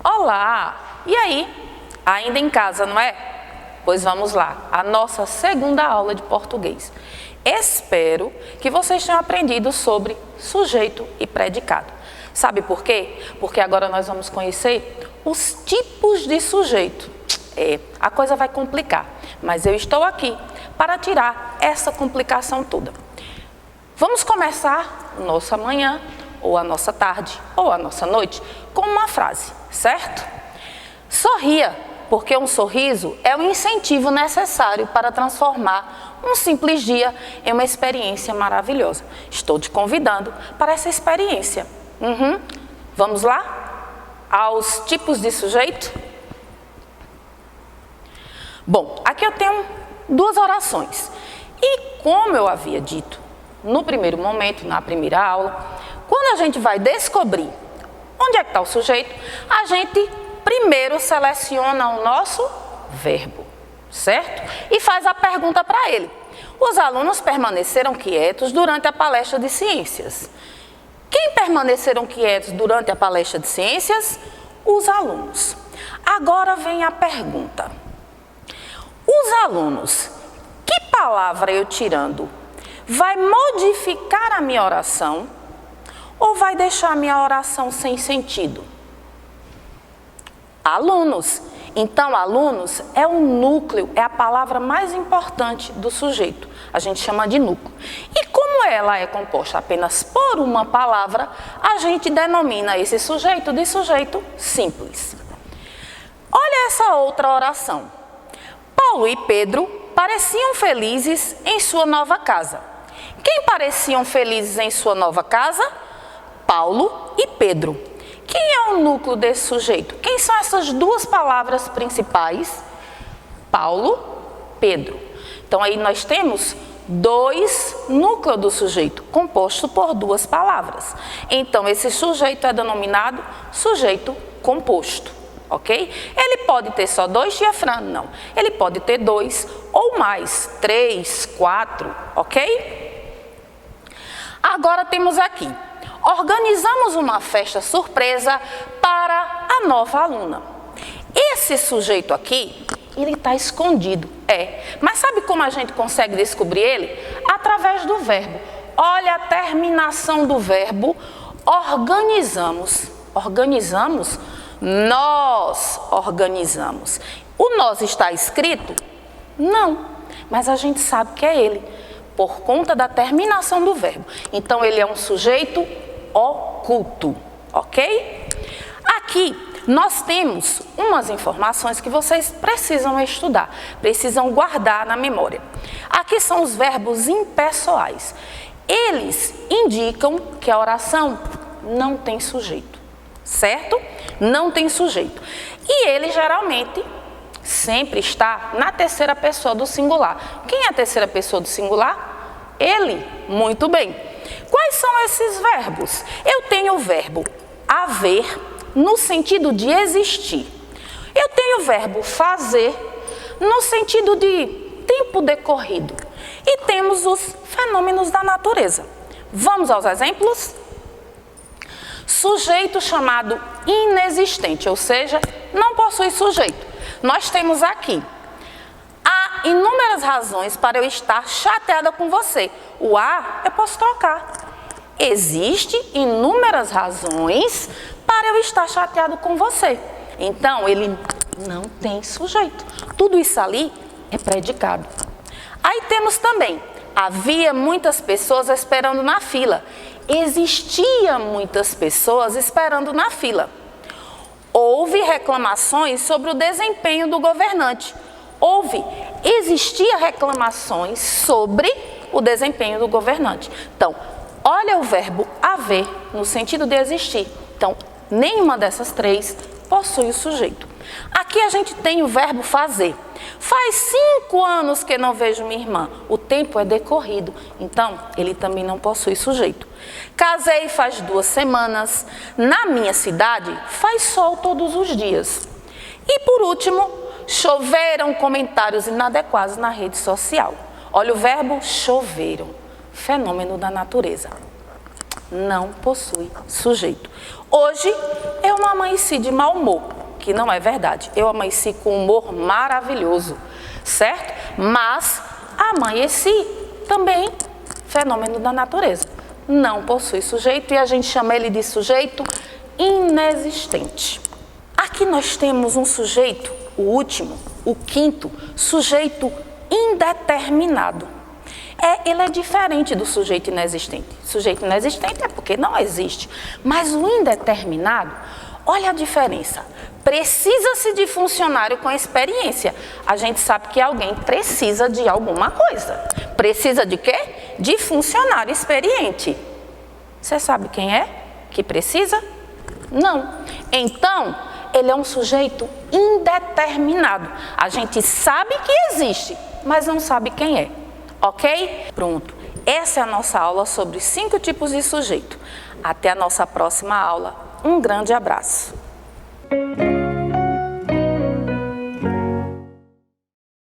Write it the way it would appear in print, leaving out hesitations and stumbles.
Olá! E aí? Ainda em casa, não é? Pois vamos lá, a nossa segunda aula de português. Espero que vocês tenham aprendido sobre sujeito e predicado. Sabe por quê? Porque agora nós vamos conhecer os tipos de sujeito. A coisa vai complicar, mas eu estou aqui para tirar essa complicação toda. Vamos começar nossa manhã, ou a nossa tarde, ou a nossa noite, com uma frase, certo? Sorria, porque um sorriso é o incentivo necessário para transformar um simples dia em uma experiência maravilhosa. Estou te convidando para essa experiência. Vamos lá? Aos tipos de sujeito? Bom, aqui eu tenho duas orações. E como eu havia dito no primeiro momento, na primeira aula, quando a gente vai descobrir onde é que está o sujeito, a gente primeiro seleciona o nosso verbo, certo? E faz a pergunta para ele. Os alunos permaneceram quietos durante a palestra de ciências. Quem permaneceram quietos durante a palestra de ciências? Os alunos. Agora vem a pergunta. Os alunos, que palavra eu tirando vai modificar a minha oração ou vai deixar a minha oração sem sentido? Alunos. Então, alunos é o núcleo, é a palavra mais importante do sujeito. A gente chama de núcleo. E como ela é composta apenas por uma palavra, a gente denomina esse sujeito de sujeito simples. Olha essa outra oração. Paulo e Pedro pareciam felizes em sua nova casa. Quem pareciam felizes em sua nova casa? Paulo e Pedro. Quem é o núcleo desse sujeito? Quem são essas duas palavras principais? Paulo, Pedro. Então, aí nós temos dois núcleos do sujeito, composto por duas palavras. Então, esse sujeito é denominado sujeito composto, ok? Ele pode ter só dois diafragmas? Não. Ele pode ter dois ou mais, 3, 4, ok? Agora temos aqui. Organizamos uma festa surpresa para a nova aluna. Esse sujeito aqui, ele está escondido, mas sabe como a gente consegue descobrir ele? Através do verbo. Olha a terminação do verbo, organizamos. Organizamos? Nós organizamos. O nós está escrito? Não, mas a gente sabe que é ele, por conta da terminação do verbo. Então, ele é um sujeito oculto, ok? Aqui, nós temos umas informações que vocês precisam estudar, precisam guardar na memória. Aqui são os verbos impessoais. Eles indicam que a oração não tem sujeito, certo? Não tem sujeito. E ele geralmente sempre está na terceira pessoa do singular. Quem é a terceira pessoa do singular? Ele. Muito bem. Quais são esses verbos? Eu tenho o verbo haver no sentido de existir. Eu tenho o verbo fazer no sentido de tempo decorrido. E temos os fenômenos da natureza. Vamos aos exemplos? Sujeito chamado inexistente, ou seja, não possui sujeito. Nós temos aqui. Há inúmeras razões para eu estar chateada com você. O a eu posso trocar. Existem inúmeras razões para eu estar chateado com você. Então, ele não tem sujeito. Tudo isso ali é predicado. Aí temos também, havia muitas pessoas esperando na fila. Existia muitas pessoas esperando na fila. Houve reclamações sobre o desempenho do governante. Existia reclamações sobre o desempenho do governante. Então, olha o verbo haver no sentido de existir. Então, nenhuma dessas três possui o sujeito. Aqui a gente tem o verbo fazer. Faz 5 anos que não vejo minha irmã. O tempo é decorrido. Então, ele também não possui sujeito. Casei faz 2 semanas. Na minha cidade, faz sol todos os dias. E por último, choveram comentários inadequados na rede social. Olha o verbo choveram. fenômeno da natureza. Não possui sujeito. Hoje eu não amanheci de mau humor, que não é verdade. Eu amanheci com um humor maravilhoso, certo? Mas amanheci também fenômeno da natureza. Não possui sujeito e a gente chama ele de sujeito inexistente. Aqui nós temos um sujeito, o último, o quinto, sujeito indeterminado. Ele é diferente do sujeito inexistente. Sujeito inexistente é porque não existe. Mas o indeterminado, olha a diferença. Precisa-se de funcionário com experiência. A gente sabe que alguém precisa de alguma coisa. Precisa de quê? De funcionário experiente. Você sabe quem é que precisa? Não. Então, ele é um sujeito indeterminado. A gente sabe que existe, mas não sabe quem é. Ok? Pronto. Essa é a nossa aula sobre 5 tipos de sujeito. Até a nossa próxima aula. Um grande abraço.